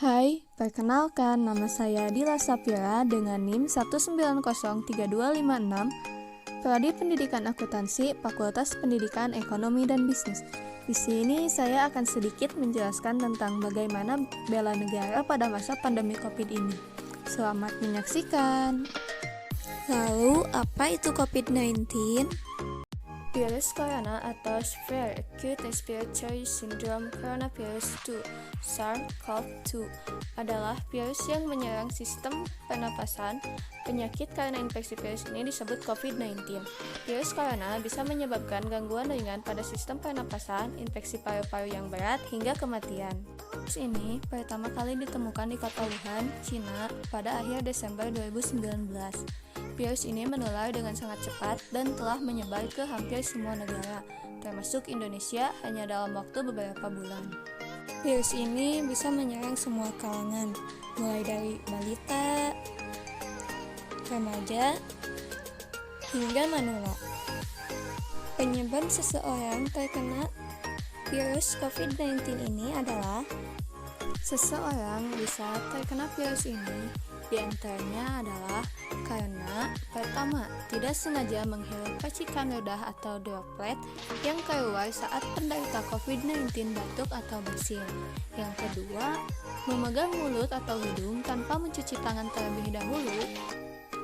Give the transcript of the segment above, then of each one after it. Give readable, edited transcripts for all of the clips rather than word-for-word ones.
Hai, perkenalkan nama saya Dila Sapira dengan NIM 1903256, Prodi Pendidikan Akuntansi, Fakultas Pendidikan Ekonomi dan Bisnis. Di sini saya akan sedikit menjelaskan tentang bagaimana bela negara pada masa pandemi COVID ini. Selamat menyaksikan. Lalu, apa itu COVID-19? Virus corona atau Severe Acute Respiratory Syndrome Coronavirus 2 (SARS-CoV-2) adalah virus yang menyerang sistem pernapasan. Penyakit karena infeksi virus ini disebut COVID-19. Virus corona bisa menyebabkan gangguan ringan pada sistem pernapasan, infeksi paru-paru yang berat, hingga kematian. Virus ini pertama kali ditemukan di kota Wuhan, Cina pada akhir Desember 2019. Virus ini menular dengan sangat cepat dan telah menyebar ke hampir semua negara, termasuk Indonesia hanya dalam waktu beberapa bulan. Virus ini bisa menyerang semua kalangan, mulai dari balita, remaja, hingga manula. Penyebab seseorang terkena virus COVID-19 ini adalah seseorang bisa terkena virus ini diantaranya adalah karena pertama, tidak sengaja menghirup percikan ludah atau droplet yang keluar saat penderita COVID-19 batuk atau bersin. Yang kedua, memegang mulut atau hidung tanpa mencuci tangan terlebih dahulu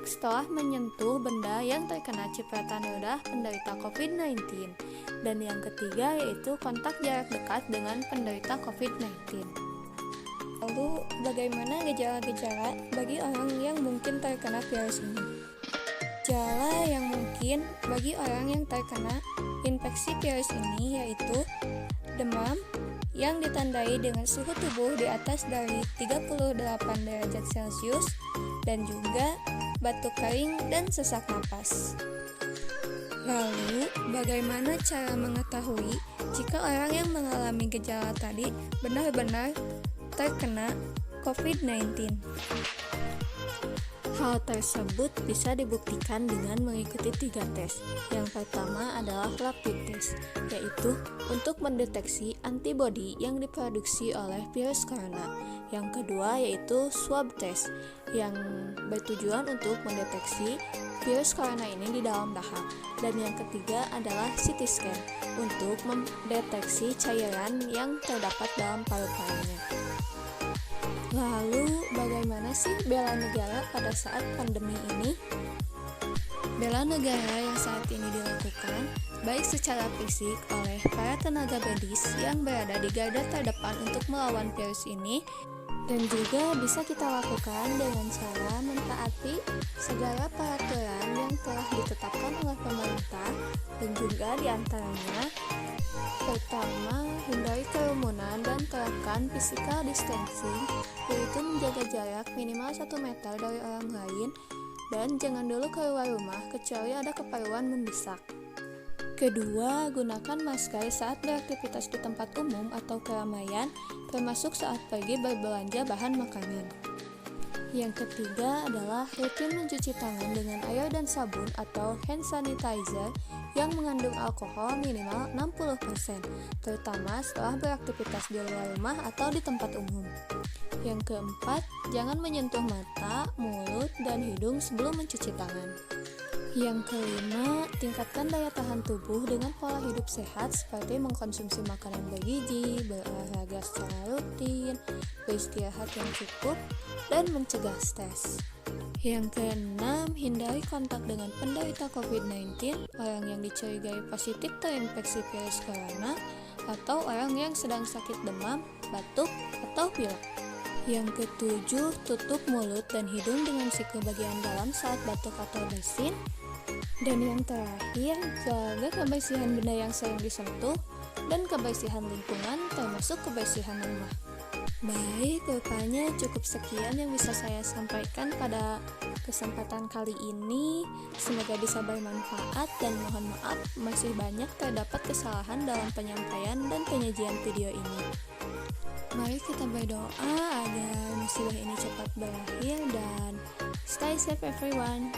setelah menyentuh benda yang terkena cipratan ludah penderita COVID-19. Dan yang ketiga yaitu kontak jarak dekat dengan penderita COVID-19. Lalu, bagaimana gejala-gejala bagi orang yang mungkin terkena virus ini? Gejala yang mungkin bagi orang yang terkena infeksi virus ini yaitu demam yang ditandai dengan suhu tubuh di atas dari 38 derajat Celcius dan juga batuk kering dan sesak napas. Lalu, bagaimana cara mengetahui jika orang yang mengalami gejala tadi benar-benar terkena COVID-19? Hal tersebut bisa dibuktikan dengan mengikuti 3 tes. Yang pertama adalah rapid test, yaitu untuk mendeteksi antibodi yang diproduksi oleh virus corona. Yang kedua yaitu swab test, yang bertujuan untuk mendeteksi virus corona ini di dalam dahak. Dan yang ketiga adalah CT scan, untuk mendeteksi cairan yang terdapat dalam paru-parunya. Lalu, bagaimana sih bela negara pada saat pandemi ini? Bela negara yang saat ini dilakukan baik secara fisik oleh para tenaga medis yang berada di garda terdepan untuk melawan virus ini, dan juga bisa kita lakukan dengan cara mentaati segala peraturan yang telah ditetapkan oleh pemerintah, dan juga diantaranya pertama, hindari kerumunan dan terapkan physical distancing, yaitu menjaga jarak minimal 1 meter dari orang lain, dan jangan dulu keluar rumah kecuali ada keperluan mendesak. Kedua, gunakan masker saat beraktivitas di tempat umum atau keramaian, termasuk saat pergi berbelanja bahan makanan. Yang ketiga adalah rutin mencuci tangan dengan air dan sabun atau hand sanitizer yang mengandung alkohol minimal 60%, terutama setelah beraktivitas di luar rumah atau di tempat umum. Yang keempat, jangan menyentuh mata, mulut, dan hidung sebelum mencuci tangan. Yang kelima, tingkatkan daya tahan tubuh dengan pola hidup sehat seperti mengkonsumsi makanan bergizi, berolahraga secara rutin, beristirahat yang cukup, dan mencegah stres. Yang keenam, hindari kontak dengan penderita COVID-19, orang yang dicurigai positif terinfeksi virus corona, atau orang yang sedang sakit demam, batuk, atau pilek. Yang ketujuh, tutup mulut dan hidung dengan siku bagian dalam saat batuk atau bersin. Dan yang terakhir, jaga kebersihan benda yang sering disentuh dan kebersihan lingkungan, termasuk kebersihan rumah. Baik, rupanya cukup sekian yang bisa saya sampaikan pada kesempatan kali ini. Semoga bisa bermanfaat, dan mohon maaf masih banyak terdapat kesalahan dalam penyampaian dan penyajian video ini. Mari kita berdoa agar musibah ini cepat berakhir dan stay safe everyone.